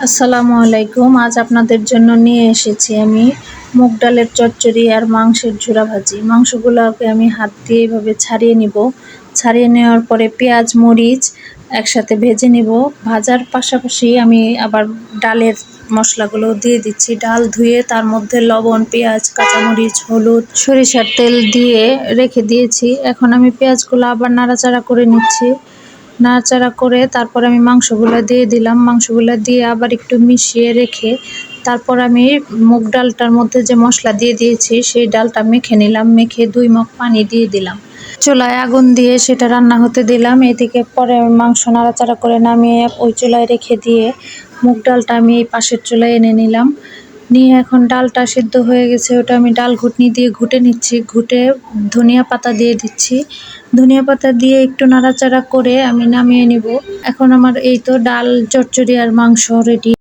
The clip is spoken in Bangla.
আসসালামু আলাইকুম। আজ আপনাদের জন্য নিয়ে এসেছি আমি মুগ ডালের চচ্চড়ি আর মাংসের ঝুরা ভাজি। মাংসগুলোকে আমি হাত দিয়ে এভাবে ছাড়িয়ে নিব। ছাড়িয়ে নেওয়ার পরে পেঁয়াজ মরিচ একসাথে ভেজে নিব। ভাজার পাশাপাশি আমি আবার ডালের মশলাগুলো দিয়ে দিচ্ছি। ডাল ধুয়ে তার মধ্যে লবণ, পেঁয়াজ, কাঁচামরিচ, হলুদ, সরিষার তেল দিয়ে রেখে দিয়েছি। এখন আমি পেঁয়াজগুলো আবার নাড়াচাড়া করে নিচ্ছি। নাড়াচাড়া করে তারপর আমি মাংসগুলো দিয়ে দিলাম। মাংসগুলো দিয়ে আবার একটু মিশিয়ে রেখে তারপর আমি মুগ ডালটার মধ্যে যে মশলা দিয়ে দিয়েছি সেই ডালটা মেখে নিলাম। মেখে 2 মগ পানি দিয়ে দিলাম। চুলায় আগুন দিয়ে সেটা রান্না হতে দিলাম। এদিকে পরে মাংস নাড়াচাড়া করে নামিয়ে ওই চুলায় রেখে দিয়ে মুগ ডালটা আমি এই পাশের চুলায় এনে নিলাম। নিয়ে এখন ডালটা সিদ্ধ হয়ে গেছে, ওটা আমি ডাল ঘুটনি দিয়ে ঘুটে নিচ্ছি। ঘুটে ধনিয়া পাতা দিয়ে দিচ্ছি। ধনিয়া পাতা দিয়ে একটু নাড়াচাড়া করে আমি নামিয়ে নিব। এখন আমার এই তো ডাল চচ্চড়ি আর মাংস রেডি।